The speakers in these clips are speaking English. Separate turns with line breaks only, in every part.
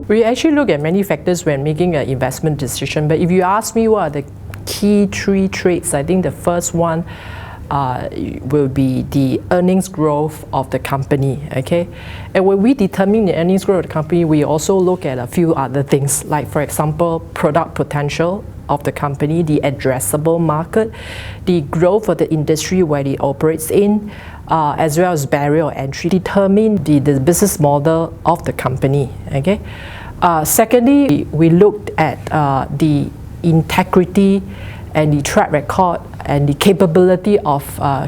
We actually look at many factors when making an investment decision, but if you ask me what are the key 3 traits, I think the first one will be the earnings growth of the company, okay? And when we determine the earnings growth of the company, we also look at a few other things, like for example, product potential of the company, the addressable market, the growth of the industry where it operates in, as well as barrier of entry, determine the business model of the company, okay? Secondly, we looked at the integrity and the track record and the capability of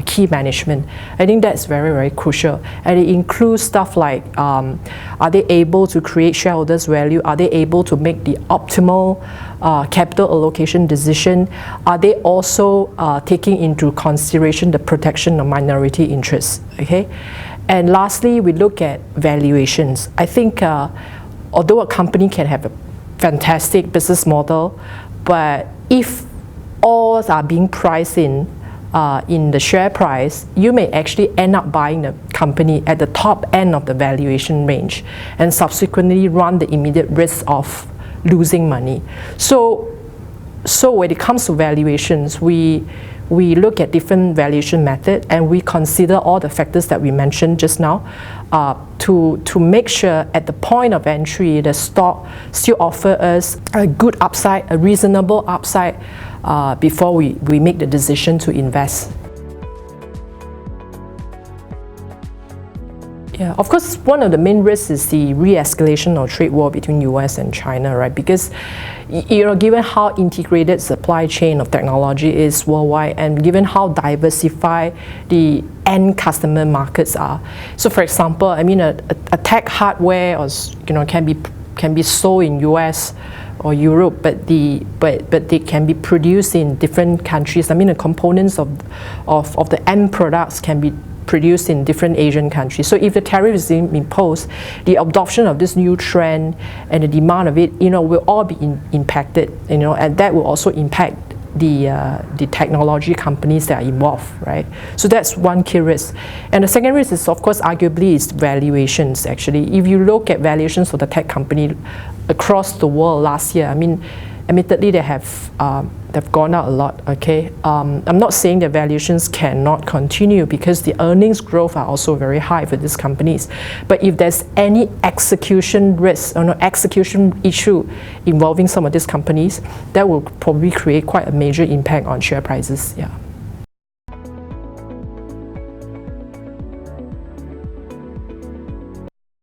key management. I think that's very, very crucial. And it includes stuff like, are they able to create shareholders' value? Are they able to make the optimal capital allocation decision? Are they also taking into consideration the protection of minority interests, okay? And lastly, we look at valuations. I think although a company can have a fantastic business model, but if all are being priced in the share price, you may actually end up buying the company at the top end of the valuation range and subsequently run the immediate risk of losing money. So when it comes to valuations, we look at different valuation methods and we consider all the factors that we mentioned just now to make sure at the point of entry the stock still offers us a good upside, a reasonable upside before we make the decision to invest. Yeah, of course, one of the main risks is the re-escalation of trade war between US and China, right? Because, given how integrated supply chain of technology is worldwide, and given how diversified the end customer markets are. So, for example, I mean, a tech hardware can be sold in US or Europe, but they can be produced in different countries. I mean, the components of the end products can be produced in different Asian countries. So if the tariff is imposed, the adoption of this new trend and the demand of it, will all be impacted, and that will also impact the technology companies that are involved, right? So that's one key risk. And the second risk is, of course, arguably is valuations, actually. If you look at valuations for the tech company across the world last year, I mean, admittedly, they've gone up a lot, okay? I'm not saying the valuations cannot continue because the earnings growth are also very high for these companies. But if there's any execution risk or execution issue involving some of these companies, that will probably create quite a major impact on share prices, yeah.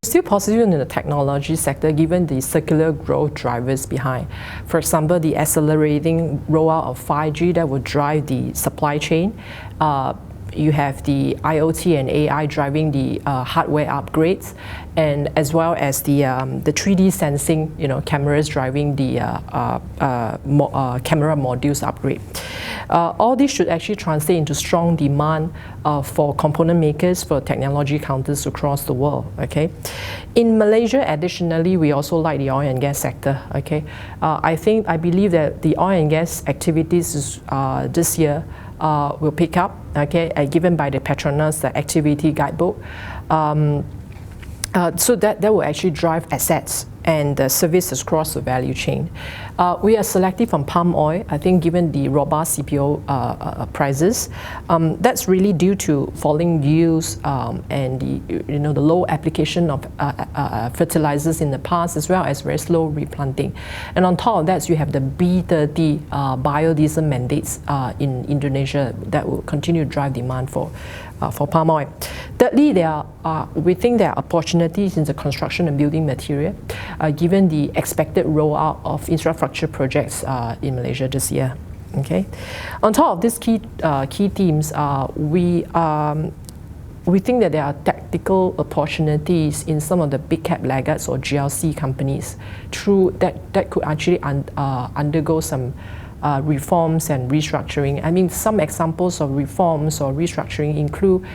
Still positive in the technology sector given the circular growth drivers behind. For example, the accelerating rollout of 5G that will drive the supply chain. You have the IoT and AI driving the hardware upgrades, and as well as the 3D sensing, cameras driving the camera modules upgrade. All this should actually translate into strong demand for component makers for technology counters across the world. Okay, in Malaysia, additionally, we also like the oil and gas sector. Okay, I believe that the oil and gas activities this year will pick up, okay, given by the Petronas activity guidebook. So that will actually drive assets and services across the value chain. We are selective on palm oil, I think, given the robust CPO prices. That's really due to falling yields and the low application of fertilizers in the past, as well as very slow replanting. And on top of that, you have the B30 biodiesel mandates in Indonesia that will continue to drive demand for palm oil. Thirdly, we think there are opportunities in the construction and building material, given the expected rollout of infrastructure projects in Malaysia this year. Okay, on top of these key themes, we think that there are tactical opportunities in some of the big cap laggards or GLC companies that could actually undergo some reforms and restructuring. I mean, some examples of reforms or restructuring include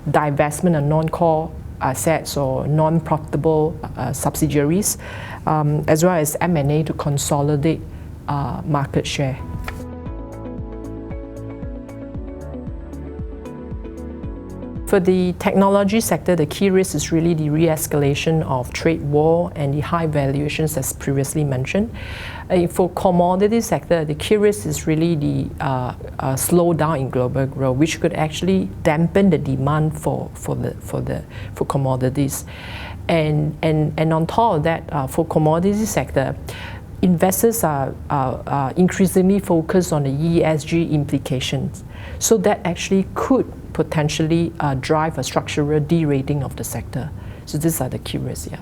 divestment of non-core assets or non-profitable subsidiaries, as well as M&A to consolidate market share. For the technology sector, the key risk is really the re-escalation of trade war and the high valuations as previously mentioned. For commodity sector, the key risk is really the slowdown in global growth, which could actually dampen the demand for commodities. And on top of that, for commodity sector, investors are increasingly focused on the ESG implications. So that actually could potentially drive a structural derating of the sector. So these are the key risks, yeah.